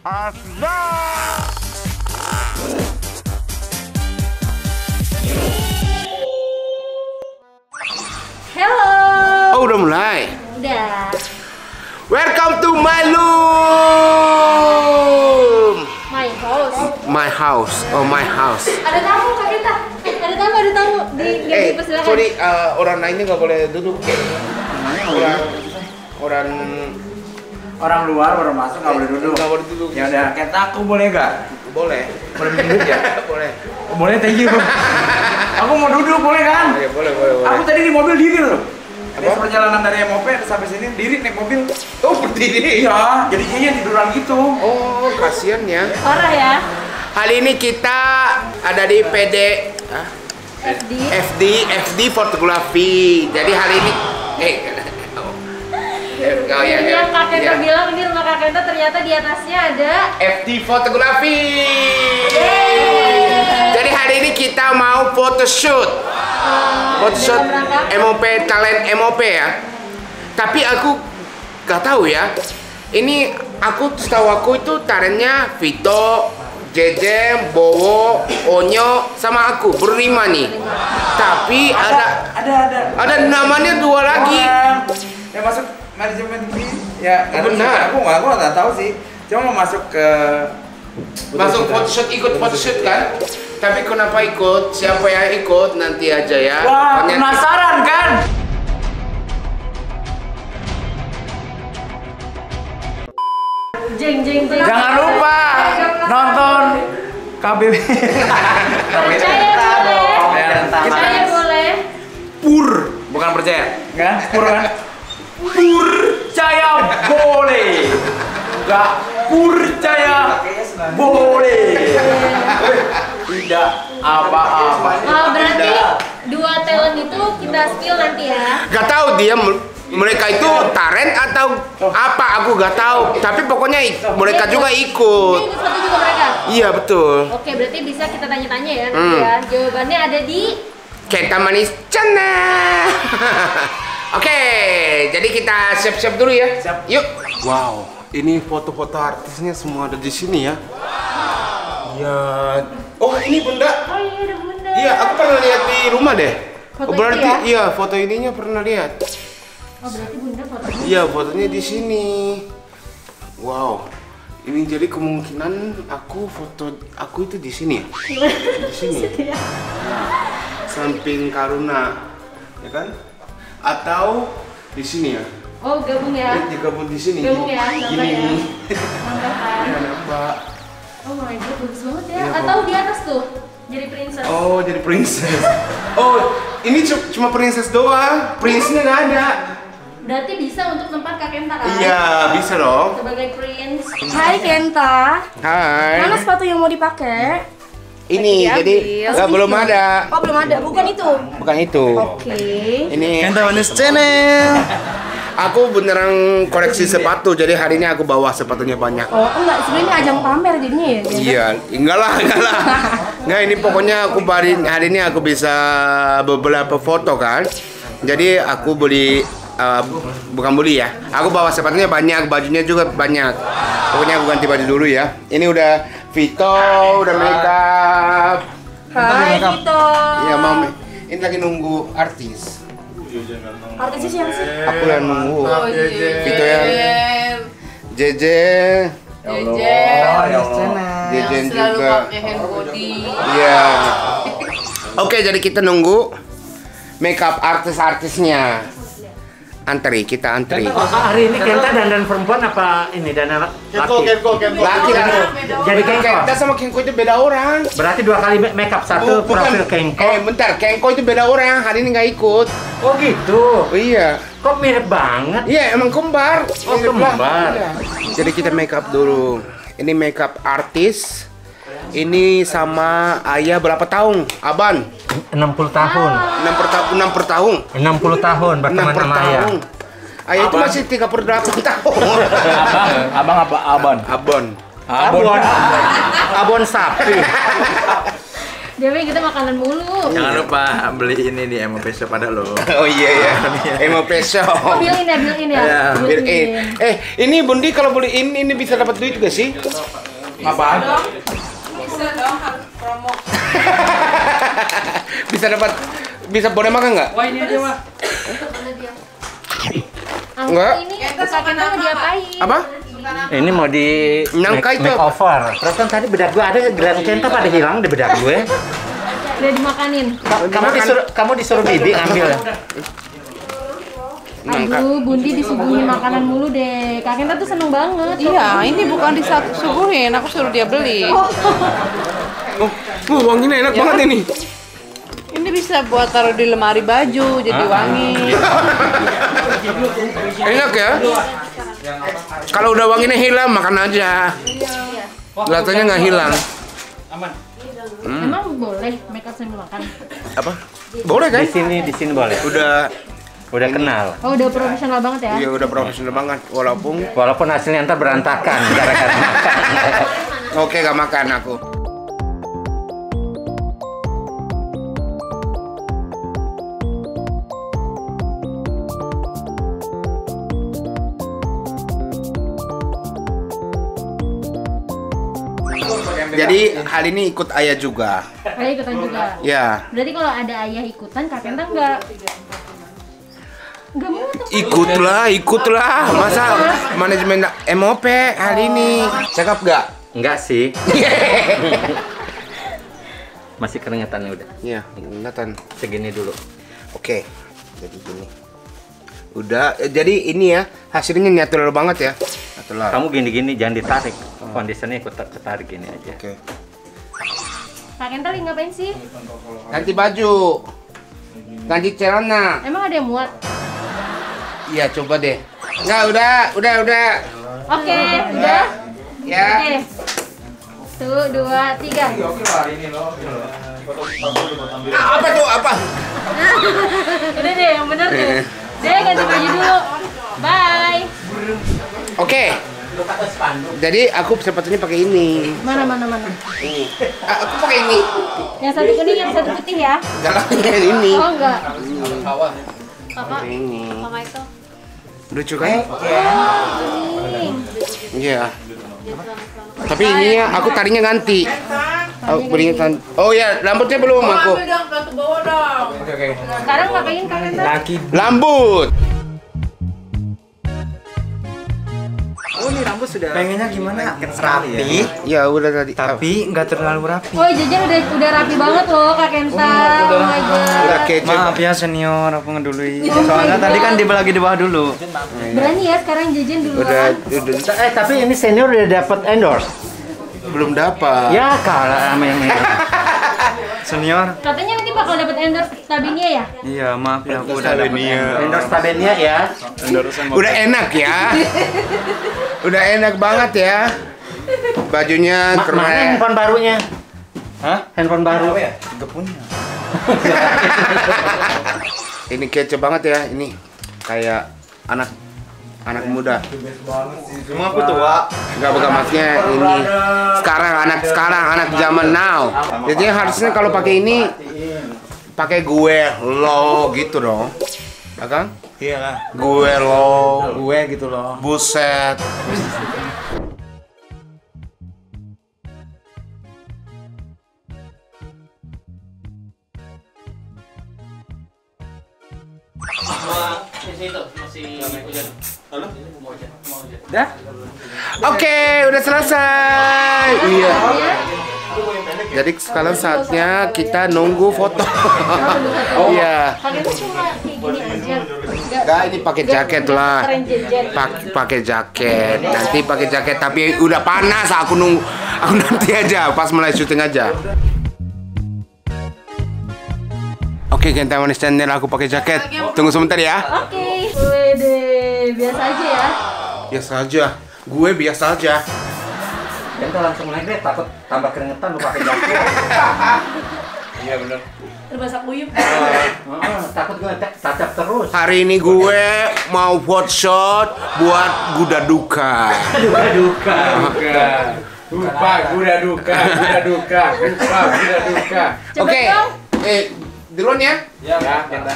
Hello. Oh, udah mulai? Udah. Welcome to my room. My house. My house. Oh, my house. Ada tamu Kak Gita. Ada tamu. Dipersilakan. Sorry, orang lainnya nggak boleh duduk. Orang luar baru masuk nggak boleh duduk. Nggak boleh duduk. Ya udah, kata aku boleh nggak? Boleh. Boleh duduk ya? Boleh. Boleh, thank you. Aku mau duduk, boleh kan? Oke, boleh. Aku tadi di mobil diri loh. Apa? Perjalanan dari MOP sampai sini diri naik mobil. Oh, berdiri. Iya, jadi kayaknya tiduran gitu. Oh, kasihan ya. Parah ya. Hari ini kita ada di FD fotografi. Jadi hari ini Yang Kak Kenta bilang ini rumah Kak Kenta, ternyata di atasnya ada FD fotografi. Jadi hari ini kita mau photoshoot. Photoshoot MOP, talent MOP ya. Tapi aku gak tahu ya. Ini setahu aku itu talentnya Vito, Jejem, Bowo, Onyo, sama aku berlima nih. Tapi ada namanya dua lagi. Yang masuk manajemen ini ya benar. Aku nggak tahu sih. Cuma mau masuk ke ikut photoshoot kan? Tapi kenapa ikut? Siapa yang ikut nanti aja ya. Wah, penasaran kan? jeng. Jangan lupa nonton KBB. Percaya boleh. Pur, bukan percaya, kan? Pur kan? Percaya boleh. Enggak percaya boleh. Tidak apa-apa. Berarti dua talent itu kita spill nanti ya. Gak tahu mereka itu talent atau apa, aku gak tahu. Tapi pokoknya mereka juga ikut. Ini satu juga mereka. Iya betul. Oke, berarti bisa kita tanya-tanya ya. Ya, jawabannya ada di Kenta Manis Channel. Oke, jadi kita siap-siap dulu ya. Siap. Yuk. Wow, ini foto-foto artisnya semua ada di sini ya. Ya. Oh, ini bunda. Oh iya, ada bunda. Iya, aku pernah lihat di rumah deh. Foto Berarti itu ya? iya, foto ininya pernah lihat. Oh, berarti bunda fotonya. Iya, fotonya di sini. Wow. Ini jadi kemungkinan foto aku itu di sini. Di sini. Samping Karuna. Ya kan? Atau di sini ya. Oh, gabung ya. Digabung di sini. Gabung ya, nambah Gini. ya. Nambah kan. Ya, nambah. Oh my god, bagus banget ya. Iya, Atau di atas tuh, jadi princess. Oh, jadi princess. Oh, ini cuma princess doang. Prince-nya nggak ada. Berarti bisa untuk tempat Kak Kenta kan? Iya, bisa dong. Sebagai prince. Hai Kenta, Hai. mana sepatu yang mau dipakai? Ini jadi belum ada. Oh belum ada, bukan itu. Bukan itu. Oke. Ini Kenta Manis Channel. aku beneran koleksi sepatu, jadi hari ini aku bawa sepatunya banyak. Oh enggak, sebenarnya ajang pamer jadinya ya. Iya, enggak lah. Enggak, ini pokoknya hari ini aku bisa beberapa foto kan. Jadi aku beli bukan beli ya. Aku bawa sepatunya banyak, bajunya juga banyak. Pokoknya aku ganti baju dulu ya. Ini udah Vito, udah makeup. Hai Vito. Iya, mau ini lagi nunggu artis. Artisnya siapa sih? Aku yang nunggu. Vito yang Jeje. Jejen juga. Iya. Oke, jadi kita nunggu makeup artis-artisnya. Kita antri. Hari ini Kenta dandan perempuan apa ini dandan laki? Laki. Jadi Kengko. Kenta sama Kengko itu beda orang. Berarti dua kali makeup, satu profil Kengko. Bentar, Kengko itu beda orang. Hari ini nggak ikut. Oh gitu. Iya. Kok mirip banget? Iya, emang kembar. Oh, kembar. Iya. Jadi kita makeup dulu. Ini makeup artis. Ini sama ayah berapa tahun? Aban. 60 tahun. 6 per tahun. 60 tahun berteman sama ayah. Ayah itu masih 38 tahun. Abang apa? Abon. Abon. Abon sapi. Dia pengen kita makanan mulu. Jangan lupa beli ini di MOP Shop ada loh. Oh iya ya. MOP Shop. Oh, built-in ya, built-in ya. Iya, Built-in. ini Bundi kalau beliin ini bisa dapat duit gak sih? Apaan? Bisa dong, harus promo. bisa boleh makan nggak? Wah ini aja mah. Enggak. Ini kakek nggak diapain? Apa? Ini mau di Nyangka itu. makeover. Perasaan tadi bedak gue ada Grand Kenta pada hilang di bedak gue. Udah dimakanin. Kamu disuruh bibi ngambil. Aduh, Bundi disuguhin makanan mulu deh. Kak Kenta tuh seneng banget. Iya, ini bukan disuguhin, aku suruh dia beli. Wanginya enak banget ini. Ini bisa buat taruh di lemari baju, jadi wangi. Enak ya? Kalau udah wanginya hilang, makan aja. Kelihatannya nggak hilang. Emang boleh make up sambil makan? Apa? Boleh kan? Di sini boleh. Udah kenal. Oh, udah profesional banget ya? Iya udah profesional banget. Walaupun hasilnya ntar berantakan gara-gara makan. Oke gak makan aku. Jadi hari ini ikut ayah juga. Ayah ikutan juga? Ya. Berarti kalau ada ayah ikutan, Kak Kenta nggak mau tuh. Ikutlah. Masa manajemen MOP hari ini. Cakep gak? Enggak sih. Masih keringetannya udah. Iya, ingatan. Segini dulu. Oke. Jadi gini. Udah, jadi ini ya, hasilnya natural banget ya. Natural. Kamu gini-gini jangan ditarik. Kondisinya ikut ketarik gini aja. Oke. Kak Kenta lagi ngapain sih? Ganti baju. Ganti celana. Emang ada yang muat? Iya, coba deh. Enggak, udah. Oke, udah? Ya. Oke. 1, 2, 3. Apa tuh? Apa? Udah deh, yang bener deh. Deh, ganti baju dulu. Bye. Oke. Jadi aku sepatunya pakai ini. Mana? Ini. Aku pakai ini. Yang satu kuning, yang satu putih ya? Enggak lah, ini. Oh, enggak. Kakak. Ini. Kakak itu. Lucu kan? Ini. Iya. Tapi ini ya, aku tadinya ganti. Aku belinya ganti. Oh ya, rambutnya belum aku. Ambil dong, ke bawah dong. Sekarang ngapain Kak Kenta? Rambut. Oh ini rambut sudah. Pengennya gimana? Rapi. Ya udah tadi. Tapi nggak terlalu rapi. Oh, jajan udah rapi banget loh Kak Kenta. Oh my God. Udah kece. Maaf ya senior, aku ngedului. Soalnya tadi kan lagi di bawah dulu. Berani ya sekarang jajan duluan. Udah Tapi ini senior udah dapat endorse. belum dapat. Ya kalah sama yang ini. Senior. Katanya nanti bakal dapat endorse Tabinia ya? Iya maaf ya aku udah dapet Endorse Tabenia ya. Udah enak ya. Udah enak banget ya. Bajunya Mana keren. handphone barunya? Hah? Handphone baru. Gak punya. Ini kece banget ya. Ini kayak anak muda. Cuma aku tua. Enggak bukan maksudnya ini sekarang anak zaman now. Jadi harusnya kalau pakai ini pakai gue lo gitu dong. Ya kan? Iyalah. Gue lo, Gue gitu loh. buset. Dah? Oke, udah selesai. Iya. Jadi sekarang saatnya kita nunggu foto. Iya. Kak Kenta cuma kayak gini aja. Enggak, ini pakai jaket lah. Keren jajan. Pakai jaket. Nanti pakai jaket tapi udah panas aku nunggu. Aku nanti aja pas mulai syuting aja. Oke, Kenta Manis Channel aku pakai jaket. Tunggu sebentar ya. Oke. Wede, biasa aja ya. Biasa aja. Gue biasa aja. Kenta langsung naik deh, takut tambah keringetan lu pakai jaket. Iya benar. Terbasah kuyup. Takut gue tatap terus. Hari ini gue mau foto shot buat Guda Duka. Duka. Kuda duka. Oke, duluan ya.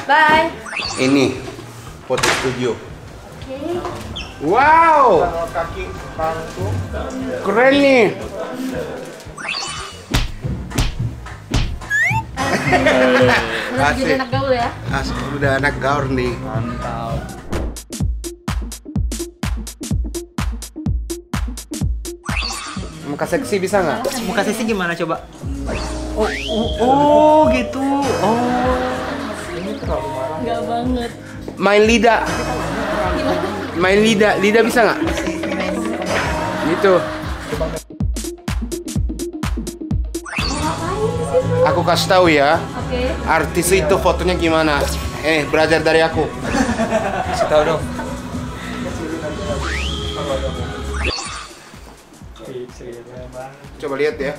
Bye. Ini foto studio. Wow, keren nih. Udah jadi anak gaul ya? Udah anak gaul nih. Muka seksi bisa nggak? Muka sisi gimana coba? Oh gitu. Enggak banget. Main lidah. Main lidah bisa nggak? Gitu. Aku kasih tahu ya. Oke. Artis itu fotonya gimana? Belajar dari aku. Kasih tahu dong. Coba lihat ya.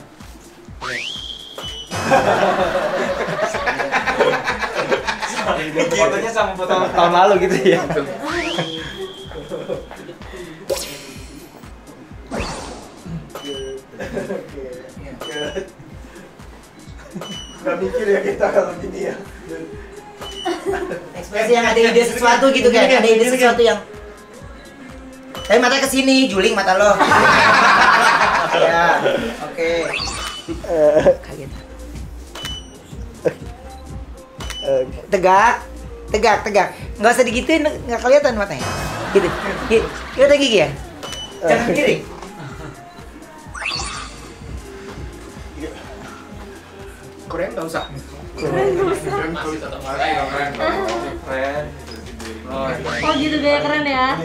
Fotonya sama foto tahun lalu gitu ya. Gak mikir ya kita kalau gini ya. Ekspresi yang ada ide sesuatu gitu kan, ada ide sesuatu yang tapi mata ke sini, juling mata lo. Ya, oke. Kaget. Tegak. Nggak usah digituin, nggak kelihatan matanya. Gitu. Kelihatan gigi ya? Jangan kiri. Keren nggak usah. Oh gitu gaya keren ya?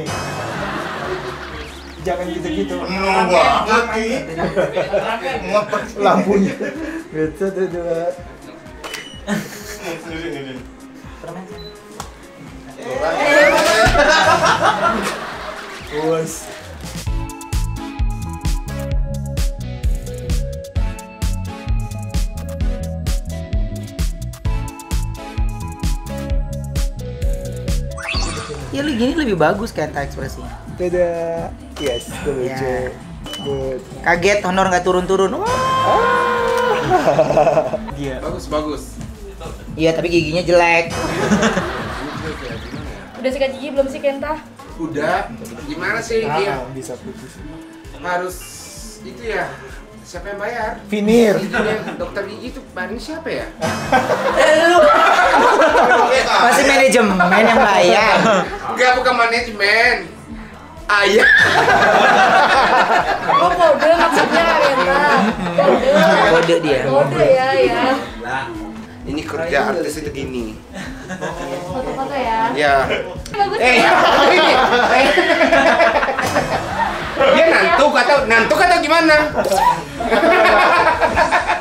Jangan gitu-gitu. Lampunya. Betul tuh. Bos. Ya lu gini lebih bagus kan ekspresinya. Dadah. Yes, itu lucu. Ya. Good. Kaget honor nggak turun-turun. Dia. Bagus. Iya tapi giginya jelek. Udah sikat gigi belum sih Kenta? Udah. Gimana sih? Dia Bisa putus. harus itu ya. Siapa yang bayar? Finir. Itu dia, dokter gigi itu bayarnya siapa ya? Pasti manajemen yang bayar. Enggak, bukan manajemen. Ayah. Oh kode maksudnya Kenta. Kode dia. Kode ya. Ini kerja artis itu gini. Foto-foto ya. Ya. Bagus. Ini. Dia nantuk atau gimana?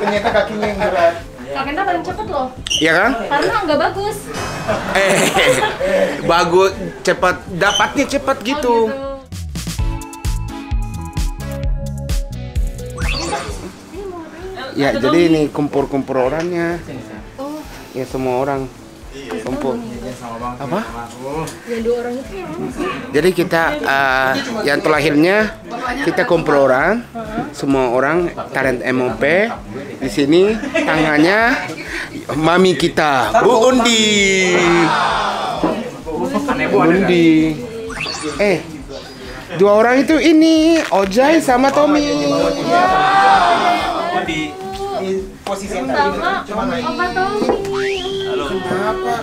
Ternyata kakinya yang berat. Kak Kenta paling cepet loh. Iya kan? Karena nggak bagus. Bagus, cepat, dapatnya cepat gitu. Oh, gitu. Ya, jadi ini kumpul-kumpul orangnya. Ya semua orang kumpul. Apa? Yang 2 orang itu yang mana sih? Jadi kita yang terakhirnya kita kumpul orang, semua orang talent MOP di sini tangannya mami kita Bu Undi. Bu Undi. 2 orang itu ini Ojai sama Tommy. Di posisi yang Sama Opa Tommy. Kenapa?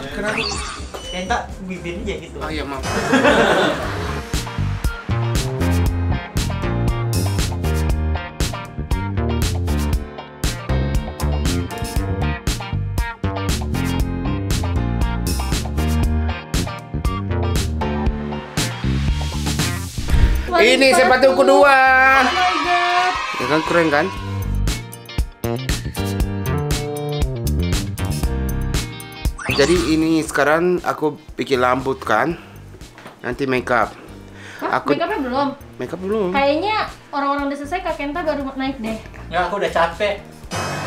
Kenta bibirnya gitu. Oh iya, maaf. Ini sepatu kedua. Oh my god. Ya kan keren kan? Jadi ini sekarang aku bikin rambut kan. Nanti makeup. Hah? Aku Makeupnya belum? makeup belum. Kayaknya orang-orang udah selesai Kak Kenta baru naik deh. Ya aku udah capek.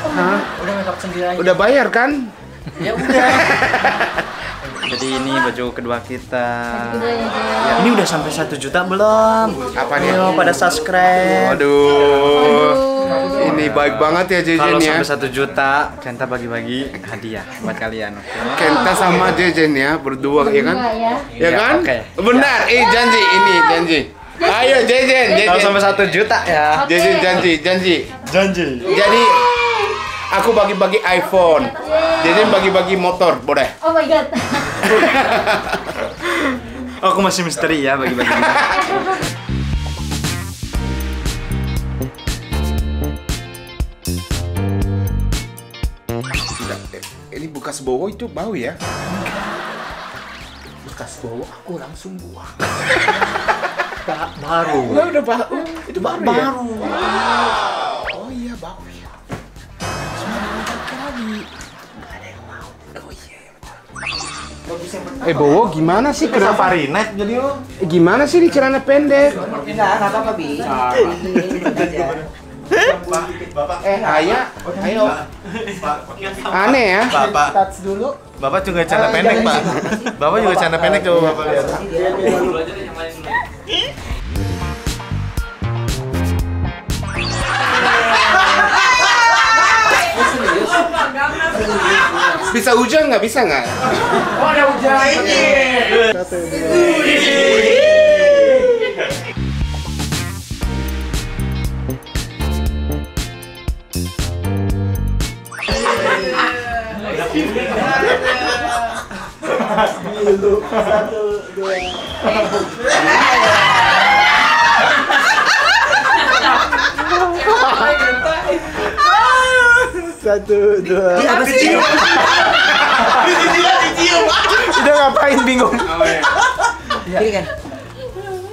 Hah? Udah makeup sendiri aja. Udah bayar kan? Ya udah. Jadi ini baju kedua kita. Udah ya, Jay. Ya, ini udah sampai 1 juta belum? Apa nih? Ayo pada subscribe. Aduh. Ini baik banget ya Jejen Kalau ya. sampai 1 juta, Kenta bagi-bagi hadiah buat kalian. Oke. Kenta sama Jejen ya berdua ya kan? Berdua ya. Ya kan? Oke. Benar. Janji ini janji. Ayo Jejen, Kalau Jejen. sampai 1 juta ya. Oke. Jejen janji. Jadi aku bagi-bagi iPhone. Jejen bagi-bagi motor, boleh? Oh my god. Aku masih misteri ya bagi-bagi. Ini bekas bawa itu bau ya? Bekas bawa aku langsung buang. Baru. Udah bau. Itu baru ya? Oh iya bau ya. Bowo gimana sih kenapa? Farinet jadi lo. Gimana sih di celana pendek? Enggak apa-apa, Bi. Ini aja. Ayah, ayo. Aneh ya? Touch dulu. Bapak juga celana pendek, Pak. Bapak juga celana pendek coba Bapak lihat. Bisa hujan nggak? Bisa nggak? Oh ada hujan. Satu, dua. Dia apa sih? Udah ngapain bingung? Gini kan?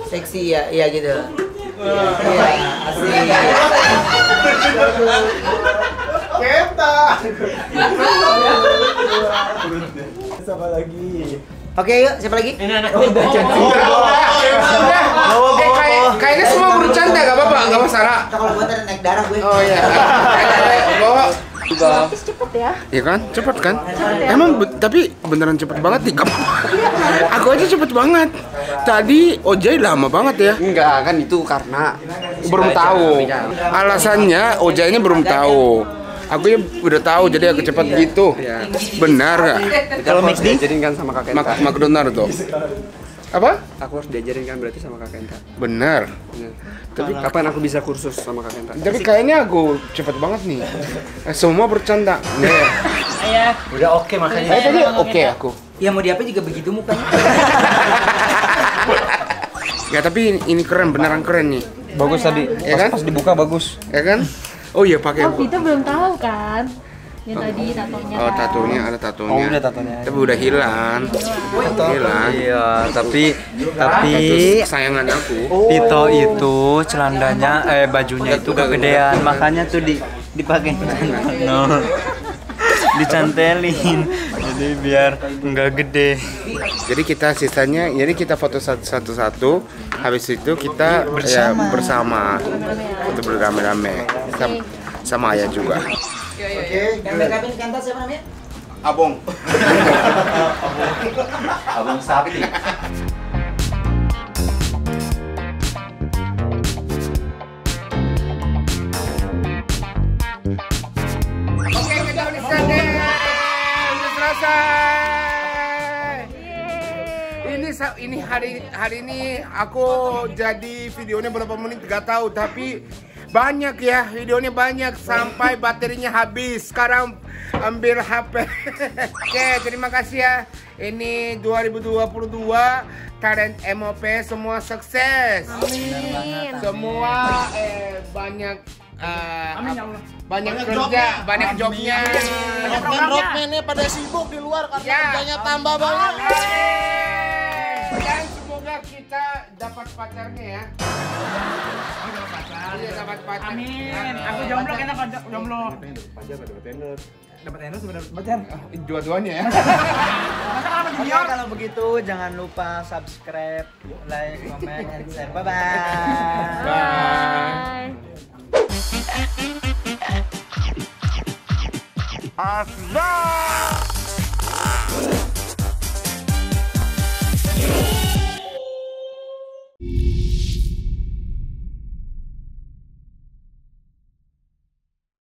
Seksi ya, iya gitu. Iya, asik. Kenta. Siapa lagi? Oke, yuk, siapa lagi? Ini anak Kayaknya semua bercanda, nggak apa-apa, nggak masalah. Kalau gua ntar naik darah gue. Oh iya. Bawa. Habis cepet ya. Iya kan? Cepet kan? Emang tapi beneran cepet banget nih. Aku aja cepet banget. Tadi Ojai lama banget ya. Enggak, kan itu karena Belum tahu. Alasannya Ojainya belum tahu. Aku ya udah tahu jadi aku cepat gitu. Benar nggak? kalau mix diajarin kan sama Kak Kenta. McDonald tuh. Apa? Aku harus diajarin kan berarti sama Kak Kenta. Benar. Ya. Tapi kapan aku bisa kursus sama Kak Kenta? Tapi kayaknya aku cepet banget nih. Semua bercanda. Nih. Ayah. udah oke makanya. Saya tadi oke aku. Ya mau diapa juga begitu mukanya. Ya tapi ini keren, beneran keren nih. Bagus tadi. Ya kan? Pas dibuka bagus. Ya kan? Oh iya pakai. Oh, Vito belum tahu kan? Yang tadi tatonya. Oh kan? tatonya ada tatonya. Oh, udah tatonya. Tapi udah hilang. Hilang. Iya, tapi Itu kesayangan aku. Tito itu celananya bajunya itu kegedean, makanya tuh dipakai no. Dicantelin. Jadi biar enggak gede. Jadi kita sisanya, jadi kita foto satu-satu. Habis itu kita bersama. Foto beramai-ramai. Sama ayah juga. Oke, kambing kantor siapa namanya? Abong. Abang sapi. Oke, kita udah selesai. Ini hari ini aku jadi videonya berapa menit nggak tahu, tapi banyak ya, videonya banyak sampai baterinya habis. Sekarang ambil HP. Oke, terima kasih ya. Ini 2022 talent MOP semua sukses. Amin. Semua banyak banyak kerja, banyak jobnya. Roadman-nya pada sibuk di luar karena kerjanya tambah banget. Dan semoga kita dapat pacarnya ya. Iya, dapat pacar. Amin. Aku jomblo kena jomblo. Dapat endorse sebenarnya pacar. Dua-duanya ya. Oke, kalau begitu jangan lupa subscribe, like, comment, and share. Bye-bye. Bye. Bye. Aslan.